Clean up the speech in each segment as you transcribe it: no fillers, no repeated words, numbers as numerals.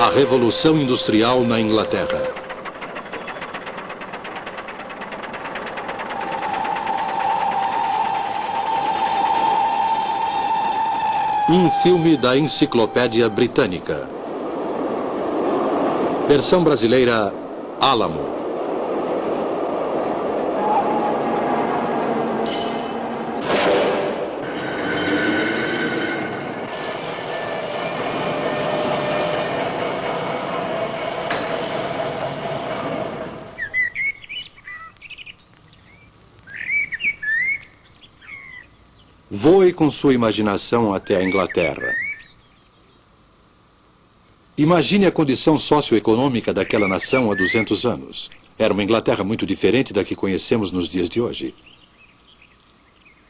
A Revolução Industrial na Inglaterra. Um filme da Enciclopédia Britânica. Versão brasileira, Álamo. Voe com sua imaginação até a Inglaterra. Imagine a condição socioeconômica daquela nação há 200 anos. Era uma Inglaterra muito diferente da que conhecemos nos dias de hoje.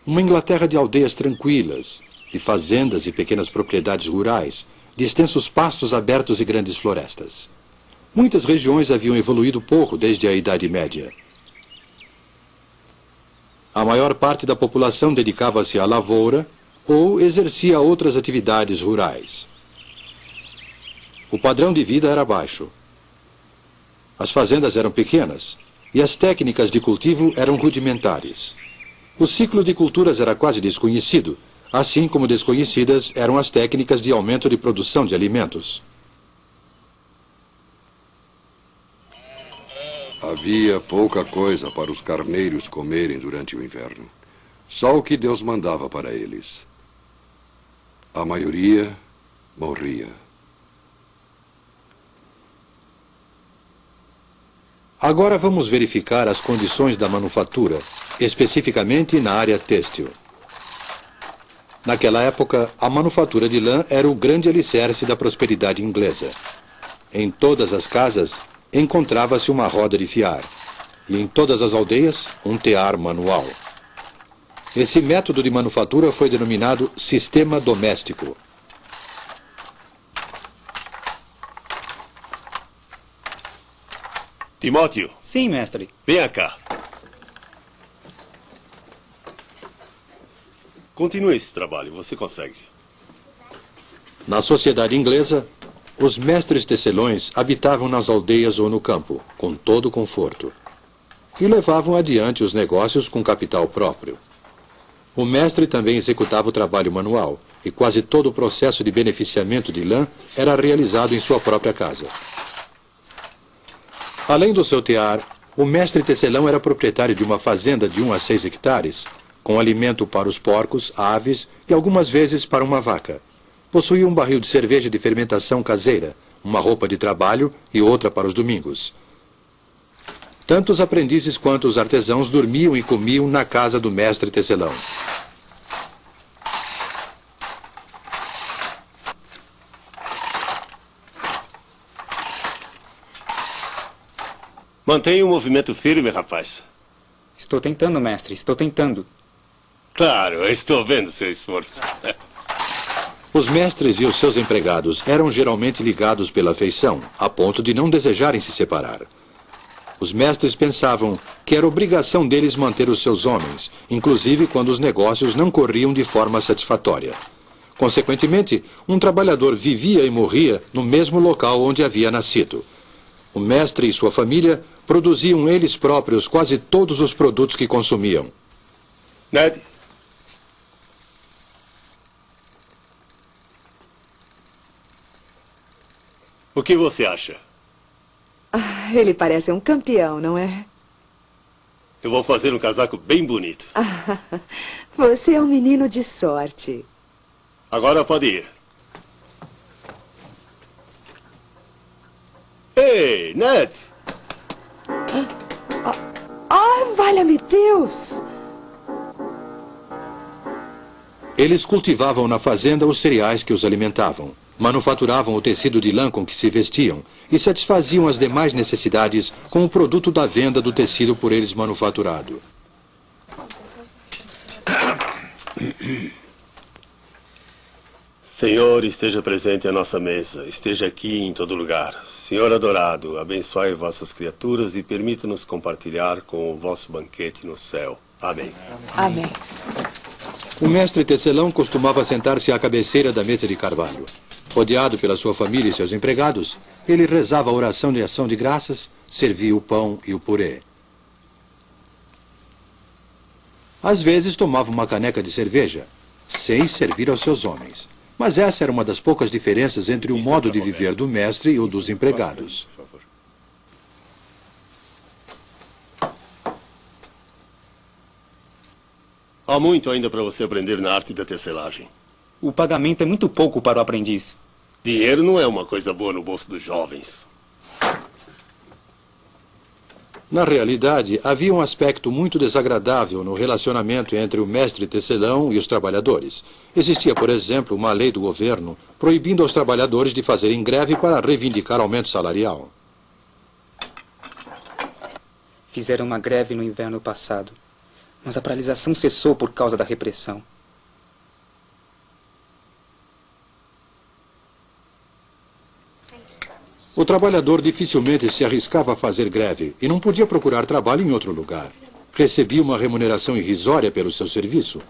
Uma Inglaterra de aldeias tranquilas, de fazendas e pequenas propriedades rurais, de extensos pastos abertos e grandes florestas. Muitas regiões haviam evoluído pouco desde a Idade Média. A maior parte da população dedicava-se à lavoura ou exercia outras atividades rurais. O padrão de vida era baixo. As fazendas eram pequenas e as técnicas de cultivo eram rudimentares. O ciclo de culturas era quase desconhecido, assim como desconhecidas eram as técnicas de aumento de produção de alimentos. Havia pouca coisa para os carneiros comerem durante o inverno. Só o que Deus mandava para eles. A maioria morria. Agora vamos verificar as condições da manufatura, especificamente na área têxtil. Naquela época, a manufatura de lã era o grande alicerce da prosperidade inglesa. Em todas as casas, encontrava-se uma roda de fiar, e em todas as aldeias, um tear manual. Esse método de manufatura foi denominado sistema doméstico. Timóteo. Sim, mestre. Venha cá. Continue esse trabalho, você consegue. Na sociedade inglesa, os mestres tecelões habitavam nas aldeias ou no campo, com todo o conforto, e levavam adiante os negócios com capital próprio. O mestre também executava o trabalho manual, e quase todo o processo de beneficiamento de lã era realizado em sua própria casa. Além do seu tear, o mestre tecelão era proprietário de uma fazenda de 1 a 6 hectares, com alimento para os porcos, aves e algumas vezes para uma vaca. Possuía um barril de cerveja de fermentação caseira, uma roupa de trabalho e outra para os domingos. Tanto os aprendizes quanto os artesãos dormiam e comiam na casa do mestre tecelão. Mantenha o movimento firme, rapaz. Estou tentando, mestre, estou tentando. Claro, eu estou vendo seu esforço. Os mestres e os seus empregados eram geralmente ligados pela afeição, a ponto de não desejarem se separar. Os mestres pensavam que era obrigação deles manter os seus homens, inclusive quando os negócios não corriam de forma satisfatória. Consequentemente, um trabalhador vivia e morria no mesmo local onde havia nascido. O mestre e sua família produziam eles próprios quase todos os produtos que consumiam. Ned? O que você acha? Ah, ele parece um campeão, não é? Eu vou fazer um casaco bem bonito. Ah, você é um menino de sorte. Agora pode ir. Ei, Ned! Valha-me Deus! Eles cultivavam na fazenda os cereais que os alimentavam, manufaturavam o tecido de lã com que se vestiam e satisfaziam as demais necessidades com o produto da venda do tecido por eles manufaturado. Senhor, esteja presente à nossa mesa, esteja aqui em todo lugar. Senhor adorado, abençoe vossas criaturas e permita-nos compartilhar com o vosso banquete no céu. Amém. Amém. O mestre tecelão costumava sentar-se à cabeceira da mesa de carvalho. Rodeado pela sua família e seus empregados, ele rezava a oração de ação de graças, servia o pão e o purê. Às vezes tomava uma caneca de cerveja, sem servir aos seus homens. Mas essa era uma das poucas diferenças entre o modo de viver do mestre e o dos empregados. Há muito ainda para você aprender na arte da tecelagem. O pagamento é muito pouco para o aprendiz. Dinheiro não é uma coisa boa no bolso dos jovens. Na realidade, havia um aspecto muito desagradável no relacionamento entre o mestre tecelão e os trabalhadores. Existia, por exemplo, uma lei do governo proibindo aos trabalhadores de fazerem greve para reivindicar aumento salarial. Fizeram uma greve no inverno passado, mas a paralisação cessou por causa da repressão. O trabalhador dificilmente se arriscava a fazer greve e não podia procurar trabalho em outro lugar. Recebia uma remuneração irrisória pelo seu serviço.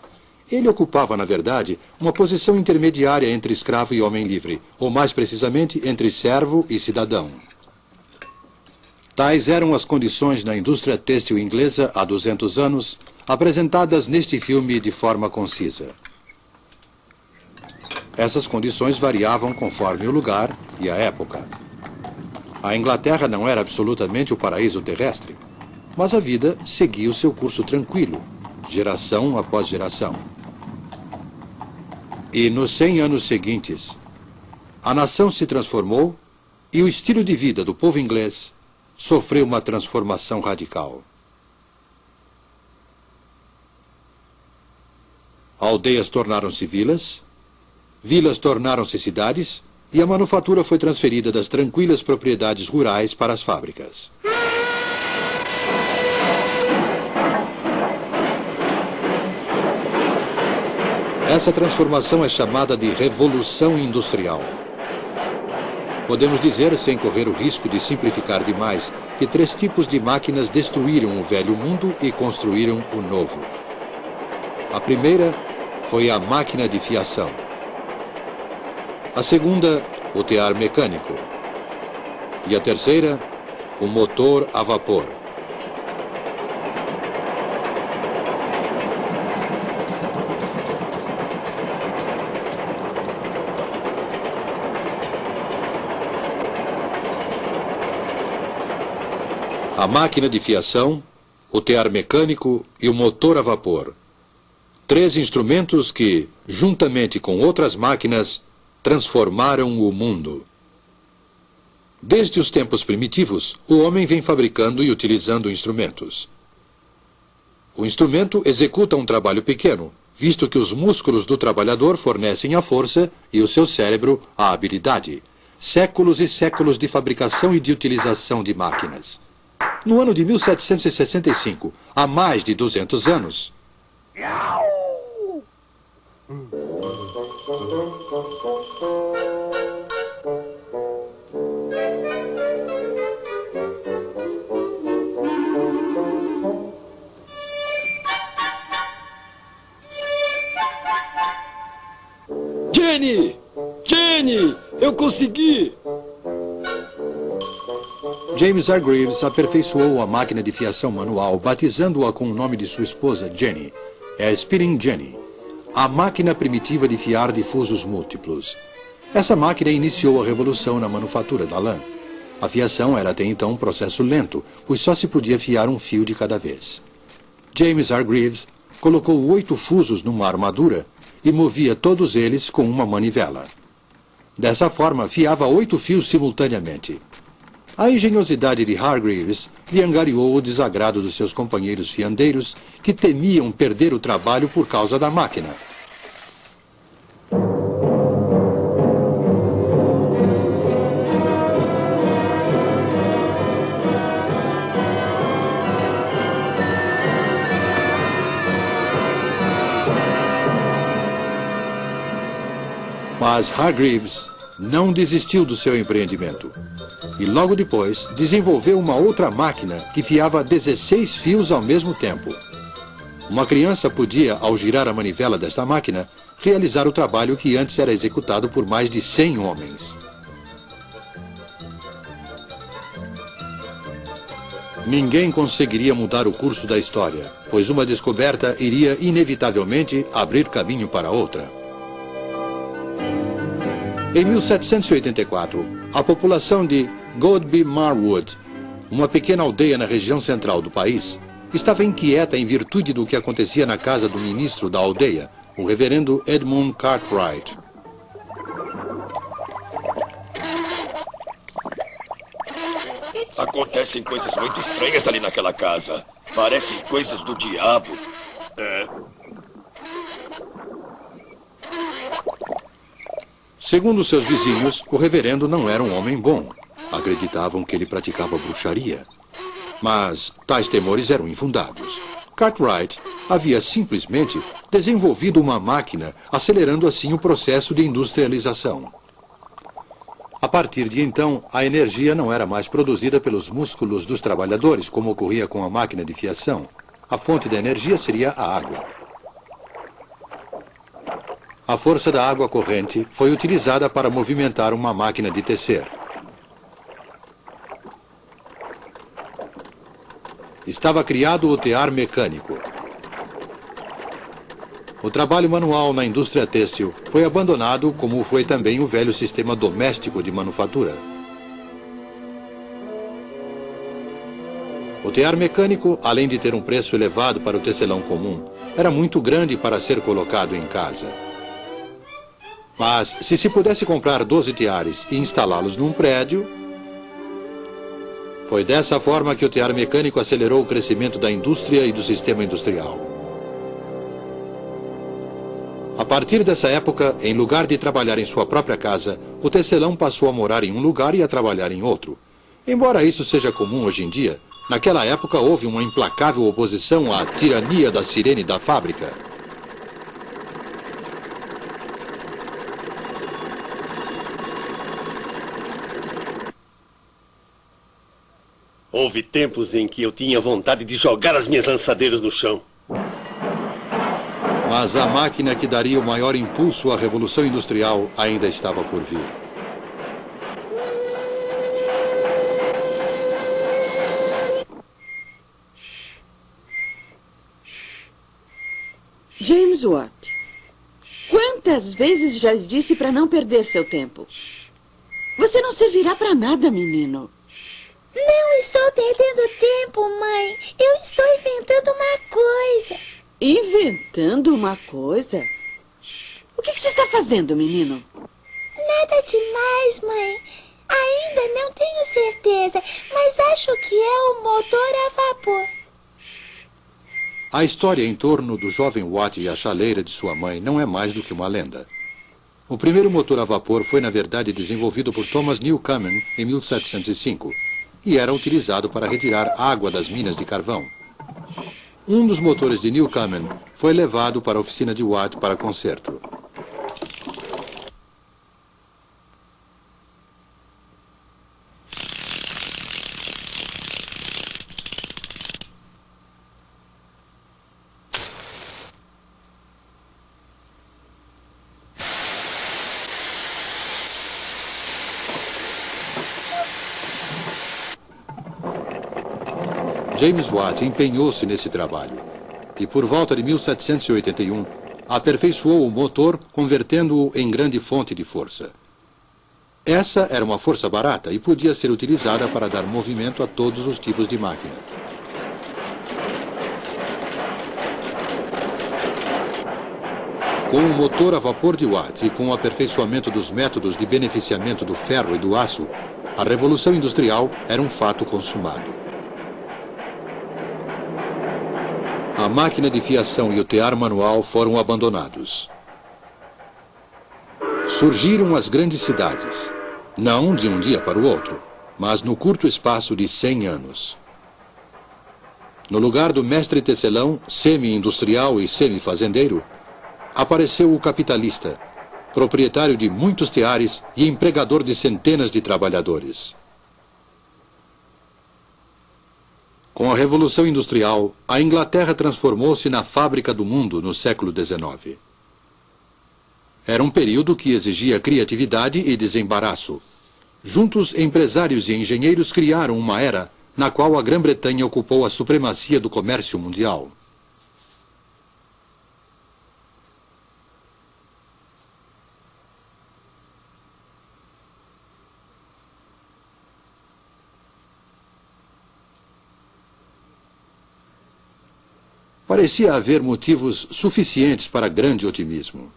Ele ocupava, na verdade, uma posição intermediária entre escravo e homem livre, ou mais precisamente, entre servo e cidadão. Tais eram as condições na indústria têxtil inglesa há 200 anos, apresentadas neste filme de forma concisa. Essas condições variavam conforme o lugar e a época. A Inglaterra não era absolutamente o paraíso terrestre, mas a vida seguia o seu curso tranquilo, geração após geração. E nos 100 anos seguintes, a nação se transformou e o estilo de vida do povo inglês sofreu uma transformação radical. Aldeias tornaram-se vilas, vilas tornaram-se cidades, e a manufatura foi transferida das tranquilas propriedades rurais para as fábricas. Essa transformação é chamada de Revolução Industrial. Podemos dizer, sem correr o risco de simplificar demais, que 3 tipos de máquinas destruíram o velho mundo e construíram o novo. A primeira foi a máquina de fiação. A segunda, o tear mecânico. E a terceira, o motor a vapor. A máquina de fiação, o tear mecânico e o motor a vapor. 3 instrumentos que, juntamente com outras máquinas, transformaram o mundo. Desde os tempos primitivos, o homem vem fabricando e utilizando instrumentos. O instrumento executa um trabalho pequeno, visto que os músculos do trabalhador fornecem a força e o seu cérebro a habilidade. Séculos e séculos de fabricação e de utilização de máquinas. No ano de 1765, há mais de 200 anos, Jenny! Jenny! Eu consegui! James Hargreaves aperfeiçoou a máquina de fiação manual, batizando-a com o nome de sua esposa, Jenny. É a Spinning Jenny, a máquina primitiva de fiar difusos múltiplos. Essa máquina iniciou a revolução na manufatura da lã. A fiação era até então um processo lento, pois só se podia fiar um fio de cada vez. James Hargreaves colocou 8 fusos numa armadura e movia todos eles com uma manivela. Dessa forma, fiava 8 fios simultaneamente. A engenhosidade de Hargreaves lhe angariou o desagrado dos seus companheiros fiandeiros, que temiam perder o trabalho por causa da máquina. Mas Hargreaves não desistiu do seu empreendimento. E logo depois desenvolveu uma outra máquina que fiava 16 fios ao mesmo tempo. Uma criança podia, ao girar a manivela desta máquina, realizar o trabalho que antes era executado por mais de 100 homens. Ninguém conseguiria mudar o curso da história, pois uma descoberta iria inevitavelmente abrir caminho para outra. Em 1784, a população de Godby Marwood, uma pequena aldeia na região central do país, estava inquieta em virtude do que acontecia na casa do ministro da aldeia, o reverendo Edmund Cartwright. Acontecem coisas muito estranhas ali naquela casa. Parecem coisas do diabo. Segundo seus vizinhos, o reverendo não era um homem bom. Acreditavam que ele praticava bruxaria. Mas tais temores eram infundados. Cartwright havia simplesmente desenvolvido uma máquina, acelerando assim o processo de industrialização. A partir de então, a energia não era mais produzida pelos músculos dos trabalhadores, como ocorria com a máquina de fiação. A fonte da energia seria a água. A força da água corrente foi utilizada para movimentar uma máquina de tecer. Estava criado o tear mecânico. O trabalho manual na indústria têxtil foi abandonado, como foi também o velho sistema doméstico de manufatura. O tear mecânico, além de ter um preço elevado para o tecelão comum, era muito grande para ser colocado em casa. Mas, se se pudesse comprar 12 teares e instalá-los num prédio, foi dessa forma que o tear mecânico acelerou o crescimento da indústria e do sistema industrial. A partir dessa época, em lugar de trabalhar em sua própria casa, o tecelão passou a morar em um lugar e a trabalhar em outro. Embora isso seja comum hoje em dia, naquela época houve uma implacável oposição à tirania da sirene da fábrica. Houve tempos em que eu tinha vontade de jogar as minhas lançadeiras no chão. Mas a máquina que daria o maior impulso à Revolução Industrial ainda estava por vir. James Watt, quantas vezes já lhe disse para não perder seu tempo? Você não servirá para nada, menino. Não estou perdendo tempo, mãe. Eu estou inventando uma coisa. Inventando uma coisa? O que você está fazendo, menino? Nada demais, mãe. Ainda não tenho certeza, mas acho que é um motor a vapor. A história em torno do jovem Watt e a chaleira de sua mãe não é mais do que uma lenda. O primeiro motor a vapor foi, na verdade, desenvolvido por Thomas Newcomen em 1705 e era utilizado para retirar água das minas de carvão. Um dos motores de Newcomen foi levado para a oficina de Watt para conserto. James Watt empenhou-se nesse trabalho e, por volta de 1781, aperfeiçoou o motor, convertendo-o em grande fonte de força. Essa era uma força barata e podia ser utilizada para dar movimento a todos os tipos de máquina. Com o motor a vapor de Watt e com o aperfeiçoamento dos métodos de beneficiamento do ferro e do aço, a Revolução Industrial era um fato consumado. A máquina de fiação e o tear manual foram abandonados. Surgiram as grandes cidades, não de um dia para o outro, mas no curto espaço de 100 anos. No lugar do mestre tecelão, semi-industrial e semi-fazendeiro, apareceu o capitalista, proprietário de muitos teares e empregador de centenas de trabalhadores. Com a Revolução Industrial, a Inglaterra transformou-se na fábrica do mundo no século XIX. Era um período que exigia criatividade e desembaraço. Juntos, empresários e engenheiros criaram uma era na qual a Grã-Bretanha ocupou a supremacia do comércio mundial. Parecia haver motivos suficientes para grande otimismo.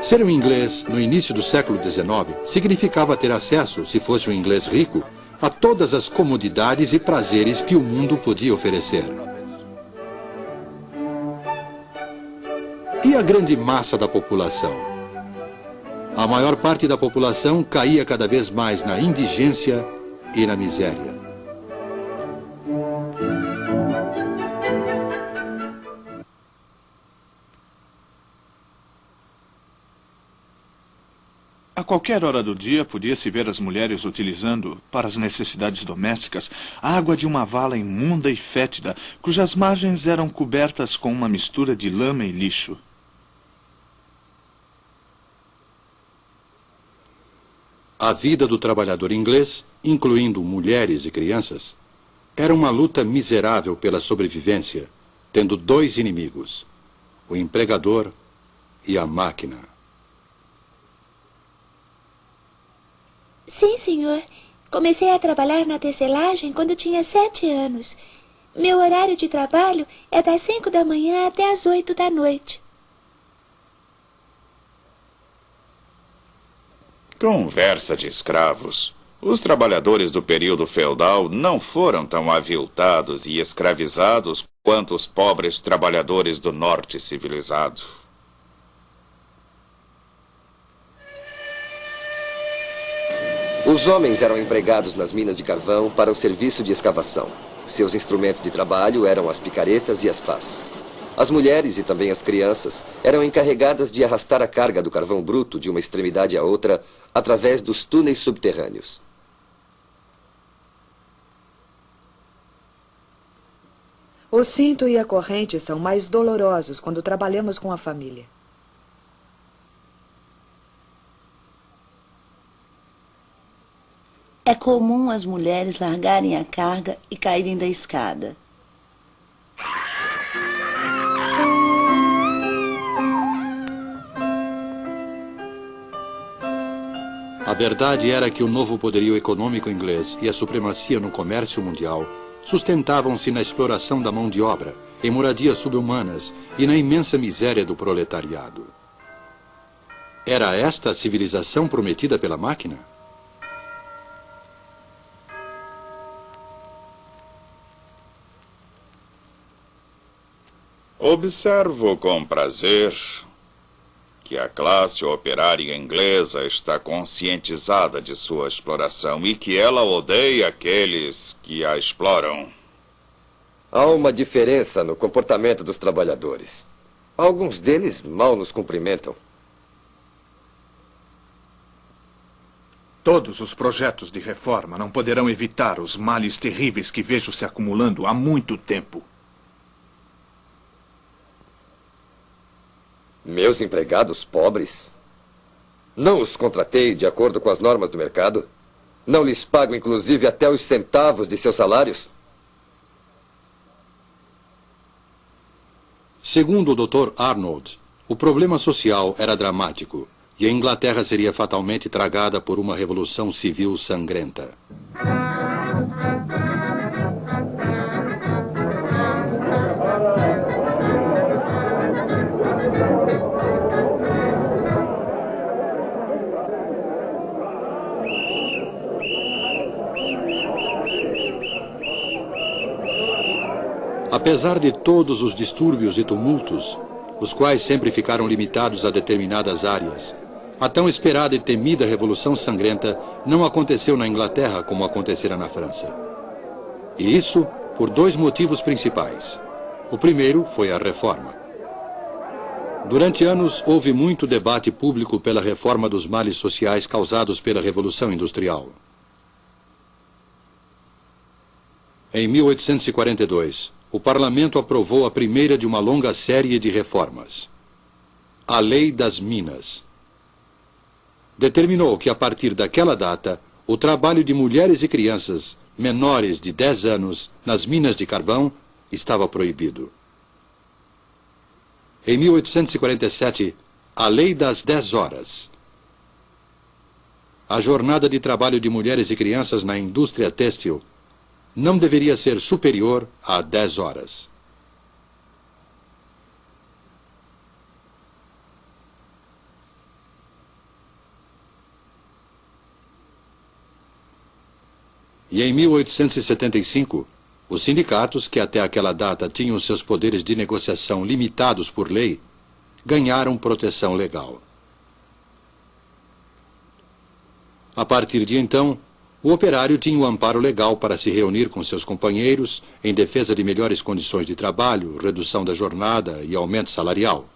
Ser um inglês no início do século XIX significava ter acesso, se fosse um inglês rico, a todas as comodidades e prazeres que o mundo podia oferecer. E a grande massa da população? A maior parte da população caía cada vez mais na indigência e na miséria. A qualquer hora do dia, podia-se ver as mulheres utilizando, para as necessidades domésticas, a água de uma vala imunda e fétida, cujas margens eram cobertas com uma mistura de lama e lixo. A vida do trabalhador inglês, incluindo mulheres e crianças, era uma luta miserável pela sobrevivência, tendo dois inimigos, o empregador e a máquina. Sim, senhor. Comecei a trabalhar na tecelagem quando tinha 7 anos. Meu horário de trabalho é das 5 da manhã até as 8 da noite. Conversa de escravos. Os trabalhadores do período feudal não foram tão aviltados e escravizados quanto os pobres trabalhadores do norte civilizado. Os homens eram empregados nas minas de carvão para o serviço de escavação. Seus instrumentos de trabalho eram as picaretas e as pás. As mulheres e também as crianças eram encarregadas de arrastar a carga do carvão bruto de uma extremidade à outra através dos túneis subterrâneos. O cinto e a corrente são mais dolorosos quando trabalhamos com a família. É comum as mulheres largarem a carga e caírem da escada. A verdade era que o novo poderio econômico inglês e a supremacia no comércio mundial sustentavam-se na exploração da mão de obra, em moradias subhumanas e na imensa miséria do proletariado. Era esta a civilização prometida pela máquina? Observo com prazer que a classe operária inglesa está conscientizada de sua exploração e que ela odeia aqueles que a exploram. Há uma diferença no comportamento dos trabalhadores. Alguns deles mal nos cumprimentam. Todos os projetos de reforma não poderão evitar os males terríveis que vejo se acumulando há muito tempo. Meus empregados pobres? Não os contratei de acordo com as normas do mercado? Não lhes pago, inclusive, até os centavos de seus salários? Segundo o Dr. Arnold, o problema social era dramático e a Inglaterra seria fatalmente tragada por uma revolução civil sangrenta. Apesar de todos os distúrbios e tumultos, os quais sempre ficaram limitados a determinadas áreas, a tão esperada e temida Revolução Sangrenta não aconteceu na Inglaterra como acontecera na França. E isso por dois motivos principais. O primeiro foi a reforma. Durante anos, houve muito debate público pela reforma dos males sociais causados pela Revolução Industrial. Em 1842, o Parlamento aprovou a primeira de uma longa série de reformas. a Lei das Minas. Determinou que, a partir daquela data, o trabalho de mulheres e crianças menores de 10 anos nas minas de carvão estava proibido. Em 1847, a Lei das 10 Horas. A jornada de trabalho de mulheres e crianças na indústria têxtil não deveria ser superior a 10 horas. E em 1875, os sindicatos, que até aquela data tinham seus poderes de negociação limitados por lei, ganharam proteção legal. A partir de então, o operário tinha o amparo legal para se reunir com seus companheiros em defesa de melhores condições de trabalho, redução da jornada e aumento salarial.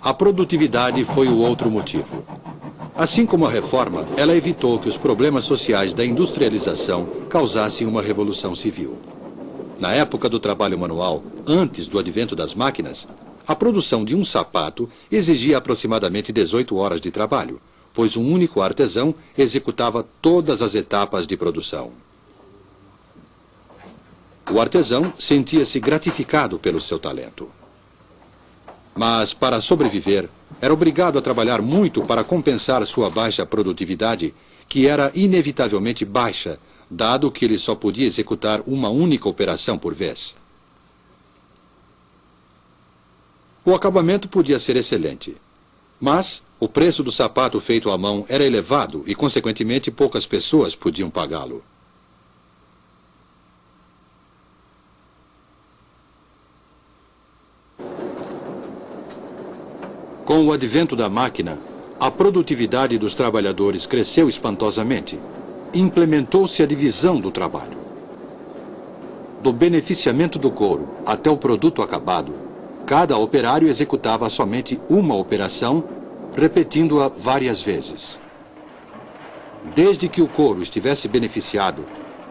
A produtividade foi o outro motivo. Assim como a reforma, ela evitou que os problemas sociais da industrialização causassem uma revolução civil. Na época do trabalho manual, antes do advento das máquinas, a produção de um sapato exigia aproximadamente 18 horas de trabalho, pois um único artesão executava todas as etapas de produção. O artesão sentia-se gratificado pelo seu talento. Mas, para sobreviver, era obrigado a trabalhar muito para compensar sua baixa produtividade, que era inevitavelmente baixa, dado que ele só podia executar uma única operação por vez. O acabamento podia ser excelente, mas o preço do sapato feito à mão era elevado e, consequentemente, poucas pessoas podiam pagá-lo. Com o advento da máquina, a produtividade dos trabalhadores cresceu espantosamente. Implementou-se a divisão do trabalho. Do beneficiamento do couro até o produto acabado, cada operário executava somente uma operação, repetindo-a várias vezes. Desde que o couro estivesse beneficiado,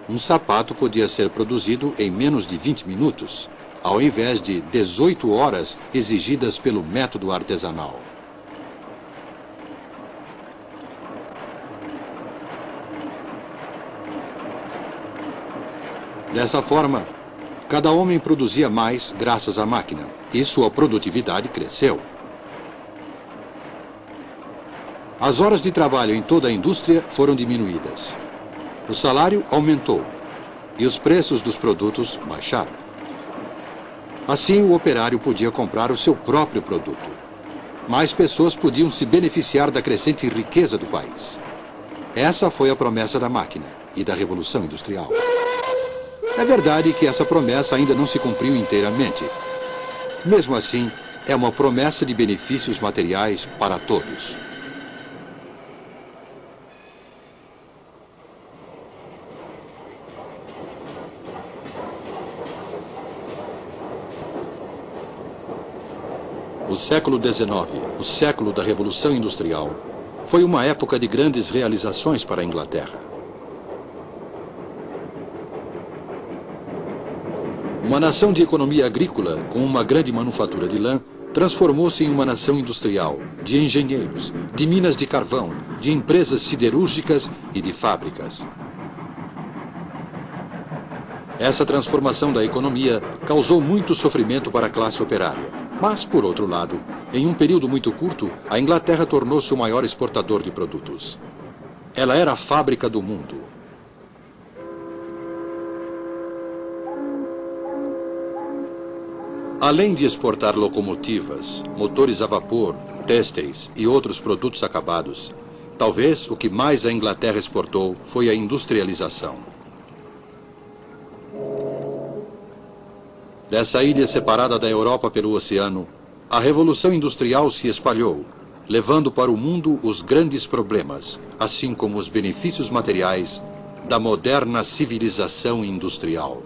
um sapato podia ser produzido em menos de 20 minutos, ao invés de 18 horas exigidas pelo método artesanal. Dessa forma, cada homem produzia mais graças à máquina, e sua produtividade cresceu. As horas de trabalho em toda a indústria foram diminuídas. O salário aumentou, e os preços dos produtos baixaram. Assim, o operário podia comprar o seu próprio produto. Mais pessoas podiam se beneficiar da crescente riqueza do país. Essa foi a promessa da máquina e da Revolução Industrial. É verdade que essa promessa ainda não se cumpriu inteiramente. Mesmo assim, é uma promessa de benefícios materiais para todos. O século XIX, o século da Revolução Industrial, foi uma época de grandes realizações para a Inglaterra. Uma nação de economia agrícola, com uma grande manufatura de lã, transformou-se em uma nação industrial, de engenheiros, de minas de carvão, de empresas siderúrgicas e de fábricas. Essa transformação da economia causou muito sofrimento para a classe operária. Mas, por outro lado, em um período muito curto, a Inglaterra tornou-se o maior exportador de produtos. Ela era a fábrica do mundo. Além de exportar locomotivas, motores a vapor, têxteis e outros produtos acabados, talvez o que mais a Inglaterra exportou foi a industrialização. Dessa ilha separada da Europa pelo oceano, a Revolução Industrial se espalhou, levando para o mundo os grandes problemas, assim como os benefícios materiais da moderna civilização industrial.